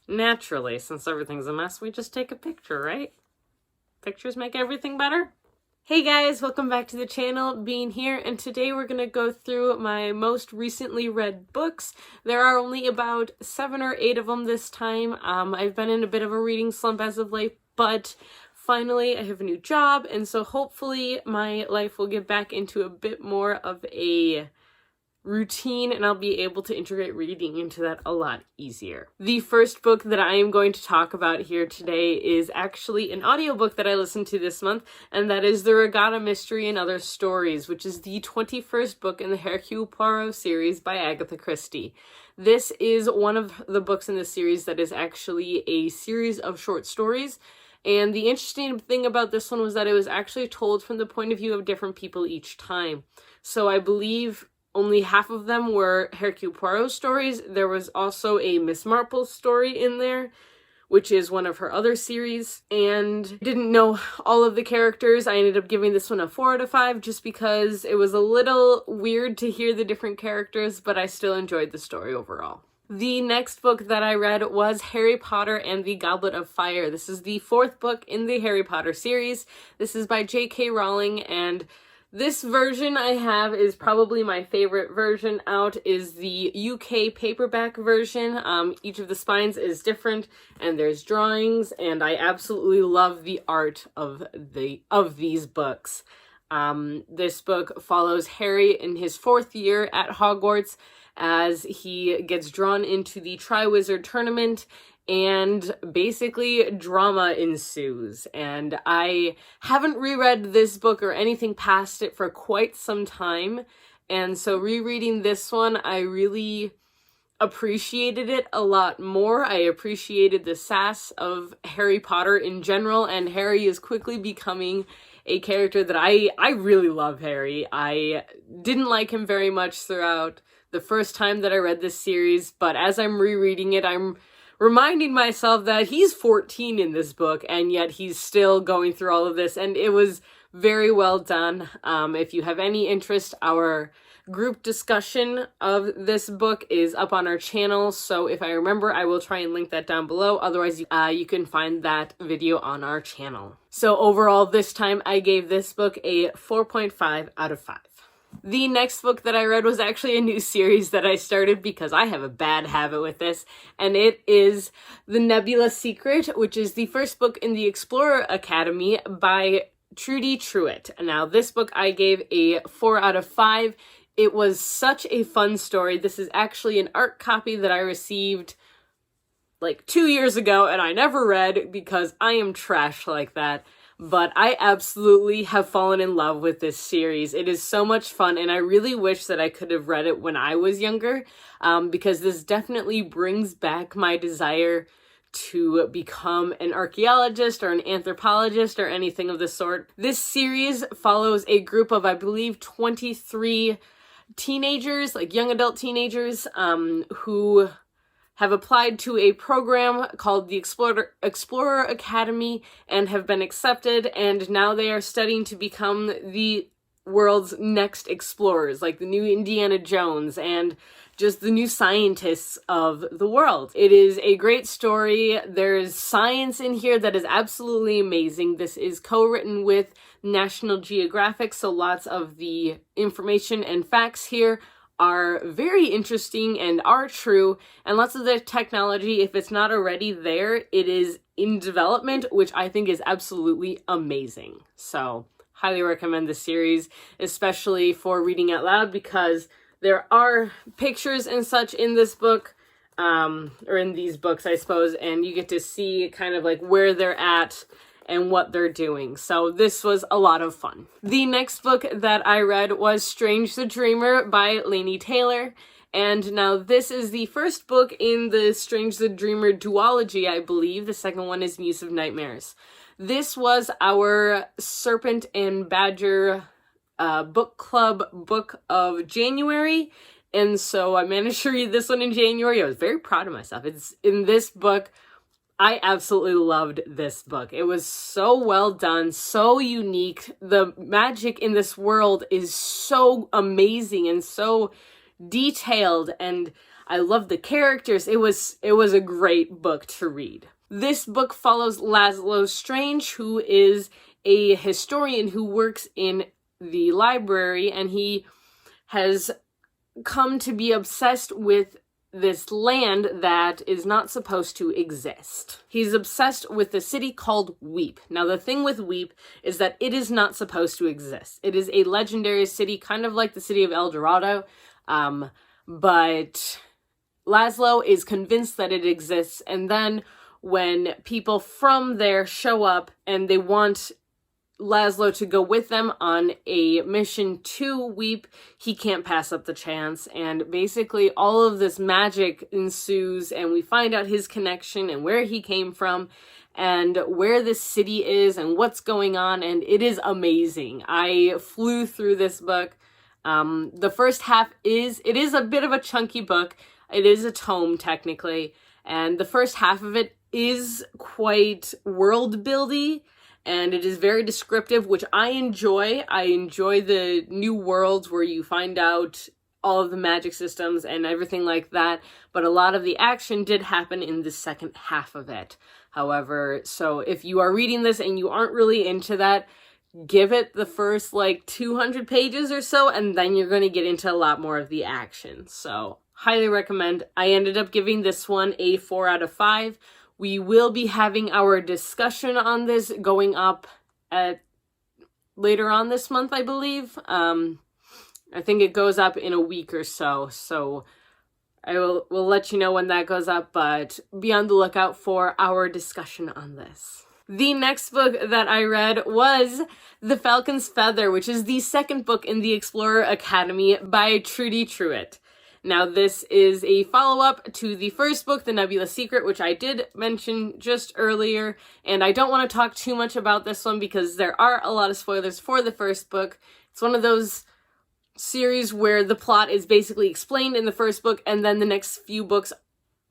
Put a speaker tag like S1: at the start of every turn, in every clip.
S1: Naturally, since everything's a mess, we just take a picture, right? Pictures make everything better. Hey guys, welcome back to the channel, Bean here, and today we're going to go through my most recently read books. There are only about 7 or 8 of them this time. I've been in a bit of a reading slump as of late, but finally I have a new job, and so hopefully my life will get back into a bit more of a routine and I'll be able to integrate reading into that a lot easier. The first book that I am going to talk about here today is actually an audiobook that I listened to this month, and that is The Regatta Mystery and Other Stories, which is the 21st book in the Hercule Poirot series by Agatha Christie. This is one of the books in the series that is actually a series of short stories, and the interesting thing about this one was that it was actually told from the point of view of different people each time. So I believe only half of them were Hercule Poirot stories. There was also a Miss Marple story in there, which is one of her other series. And didn't know all of the characters. I ended up giving this one a 4 out of 5 just because it was a little weird to hear the different characters, but I still enjoyed the story overall. The next book that I read was Harry Potter and the Goblet of Fire. This is the 4th book in the Harry Potter series. This is by J.K. Rowling, and this version I have is probably my favorite version out, is the UK paperback version. Each of the spines is different and there's drawings, and I absolutely love the art of these books. This book follows Harry in his 4th year at Hogwarts as he gets drawn into the Triwizard Tournament, and basically drama ensues. And I haven't reread this book or anything past it for quite some time, and so rereading this one, I really appreciated it a lot more. I appreciated the sass of Harry Potter in general, and Harry is quickly becoming a character that I really love. Harry. I didn't like him very much throughout the first time that I read this series, but as I'm rereading it, I'm reminding myself that he's 14 in this book, and yet he's still going through all of this, and it was very well done. If you have any interest, our group discussion of this book is up on our channel, so if I remember, I will try and link that down below. Otherwise, you can find that video on our channel. So overall, this time I gave this book a 4.5 out of 5. The next book that I read was actually a new series that I started because I have a bad habit with this, and it is The Nebula Secret, which is the first book in the Explorer Academy by Trudi Trueit. Now, this book I gave a 4 out of 5. It was such a fun story. This is actually an art copy that I received like 2 years ago, and I never read because I am trash like that. But I absolutely have fallen in love with this series. It is so much fun, and I really wish that I could have read it when I was younger, because this definitely brings back my desire to become an archaeologist or an anthropologist or anything of the sort. This series follows a group of, I believe, 23 teenagers, like young adult teenagers, who have applied to a program called the Explorer Academy and have been accepted, and now they are studying to become the world's next explorers, like the new Indiana Jones and just the new scientists of the world. It is a great story. There's science in here that is absolutely amazing. This is co-written with National Geographic, so lots of the information and facts here are very interesting and are true, and lots of the technology, if it's not already there, it is in development, which I think is absolutely amazing. So, highly recommend this series, especially for reading out loud, because there are pictures and such in this book, or in these books, I suppose, and you get to see kind of like where they're at and what they're doing. So this was a lot of fun. The next book that I read was Strange the Dreamer by Laini Taylor. And now this is the first book in the Strange the Dreamer duology, I believe. The second one is Muse of Nightmares. This was our Serpent and Badger book club book of January. And so I managed to read this one in January. I was very proud of myself. It's in this book. I absolutely loved this book. It was so well done, so unique. The magic in this world is so amazing and so detailed, and I loved the characters. It was a great book to read. This book follows Laszlo Strange, who is a historian who works in the library, and he has come to be obsessed with this land that is not supposed to exist. He's obsessed with a city called Weep. Now, the thing with Weep is that it is not supposed to exist. It is a legendary city, kind of like the city of El Dorado, but Laszlo is convinced that it exists, and then when people from there show up and they want Laszlo to go with them on a mission to Weep, he can't pass up the chance, and basically all of this magic ensues, and we find out his connection and where he came from and where this city is and what's going on, and it is amazing. I flew through this book. The first half is a bit of a chunky book. It is a tome technically, and the first half of it is quite world-buildy, and it is very descriptive, which I enjoy. I enjoy the new worlds where you find out all of the magic systems and everything like that, but a lot of the action did happen in the second half of it. However, so if you are reading this and you aren't really into that, give it the first like 200 pages or so, and then you're going to get into a lot more of the action. So, highly recommend. I ended up giving this one a 4 out of 5. We will be having our discussion on this going up at later on this month, I believe. I think it goes up in a week or so, so we'll let you know when that goes up, but be on the lookout for our discussion on this. The next book that I read was The Falcon's Feather, which is the second book in the Explorer Academy by Trueit. Now, this is a follow-up to the first book, The Nebula Secret, which I did mention just earlier, and I don't want to talk too much about this one because there are a lot of spoilers for the first book. It's one of those series where the plot is basically explained in the first book, and then the next few books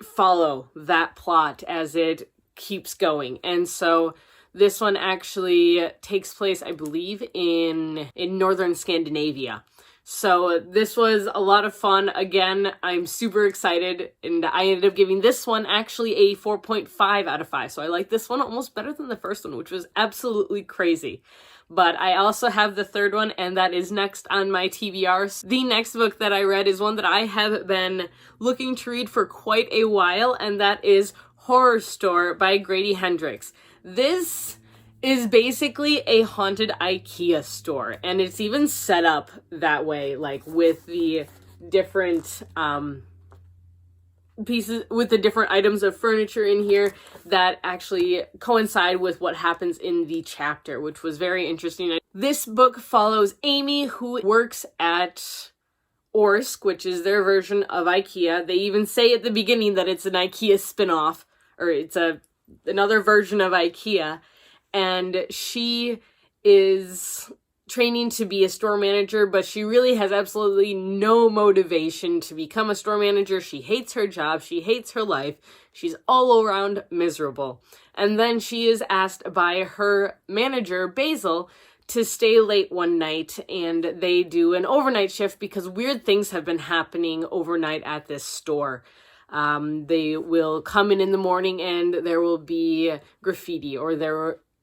S1: follow that plot as it keeps going. And so this one actually takes place, I believe, in northern Scandinavia. So this was a lot of fun. Again, I'm super excited, and I ended up giving this one actually a 4.5 out of 5. So I like this one almost better than the first one, which was absolutely crazy. But I also have the third one, and that is next on my TBR. The next book that I read is one that I have been looking to read for quite a while, and that is Horrorstör by Grady Hendrix. This is basically a haunted IKEA store, and it's even set up that way, like with the different pieces, with the different items of furniture in here that actually coincide with what happens in the chapter, which was very interesting. This book follows Amy, who works at Orsk, which is their version of IKEA. They even say at the beginning that it's an IKEA spin-off, or it's another version of IKEA. And she is training to be a store manager, but she really has absolutely no motivation to become a store manager. She hates her job. She hates her life. She's all around miserable. And then she is asked by her manager, Basil, to stay late one night, and they do an overnight shift because weird things have been happening overnight at this store. They will come in the morning and there will be graffiti, or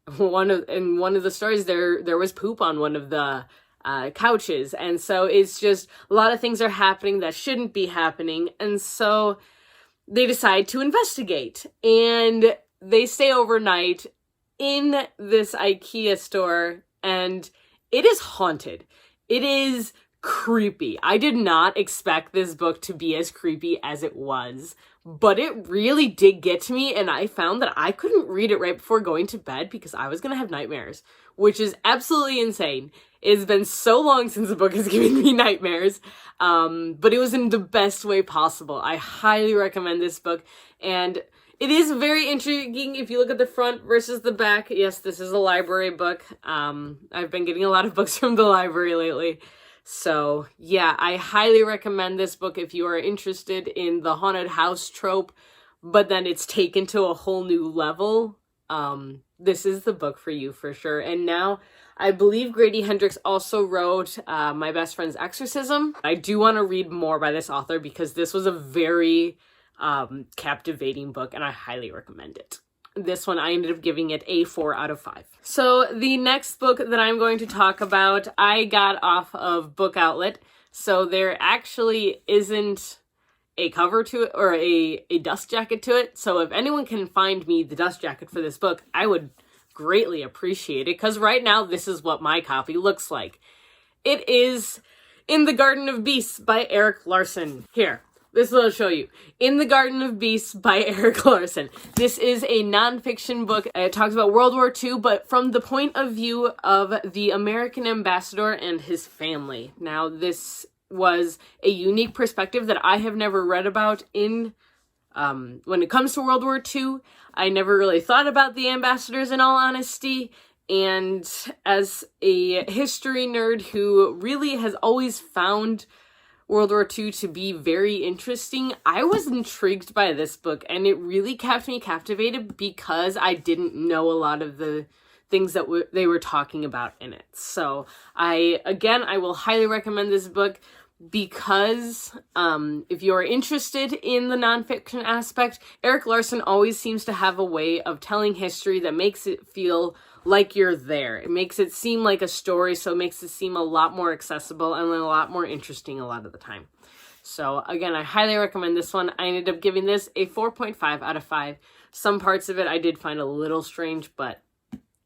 S1: in one of the stories there was poop on one of the couches, and so it's just a lot of things are happening that shouldn't be happening, and so they decide to investigate, and they stay overnight in this IKEA store, and it is haunted. It is creepy. I did not expect this book to be as creepy as it was, but it really did get to me, and I found that I couldn't read it right before going to bed because I was going to have nightmares, which is absolutely insane. It's been so long since the book has given me nightmares, but it was in the best way possible. I highly recommend this book, and it is very intriguing if you look at the front versus the back. Yes, this is a library book. I've been getting a lot of books from the library lately. So, yeah, I highly recommend this book if you are interested in the haunted house trope, but then it's taken to a whole new level. This is the book for you for sure. And now I believe Grady Hendrix also wrote My Best Friend's Exorcism. I do want to read more by this author because this was a very captivating book and I highly recommend it. This one, I ended up giving it a 4 out of 5. So the next book that I'm going to talk about, I got off of Book Outlet. So there actually isn't a cover to it or a dust jacket to it. So if anyone can find me the dust jacket for this book, I would greatly appreciate it. Because right now, this is what my copy looks like. It is In the Garden of Beasts by Erik Larson. Here. This will show you. In the Garden of Beasts by Erik Larson. This is a nonfiction book. It talks about World War II, but from the point of view of the American ambassador and his family. Now, this was a unique perspective that I have never read about in, when it comes to World War II. I never really thought about the ambassadors in all honesty. And as a history nerd who really has always found World War II to be very interesting, I was intrigued by this book and it really kept me captivated because I didn't know a lot of the things that they were talking about in it. So I will highly recommend this book because if you're interested in the nonfiction aspect, Erik Larson always seems to have a way of telling history that makes it feel like you're there. It makes it seem like a story, so it makes it seem a lot more accessible and a lot more interesting a lot of the time. So again, I highly recommend this one. I ended up giving this a 4.5 out of 5. Some parts of it I did find a little strange, but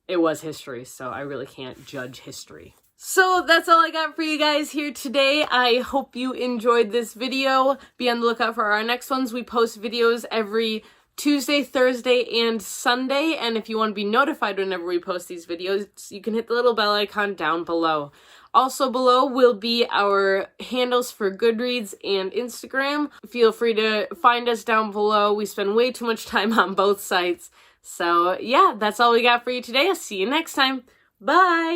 S1: it was history, so I really can't judge history. So that's all I got for you guys here today. I hope you enjoyed this video. Be on the lookout for our next ones. We post videos every Tuesday, Thursday, and Sunday, and if you want to be notified whenever we post these videos, you can hit the little bell icon down below. Also below will be our handles for Goodreads and Instagram. Feel free to find us down below. We spend way too much time on both sites. So yeah, that's all we got for you today. I'll see you next time. Bye!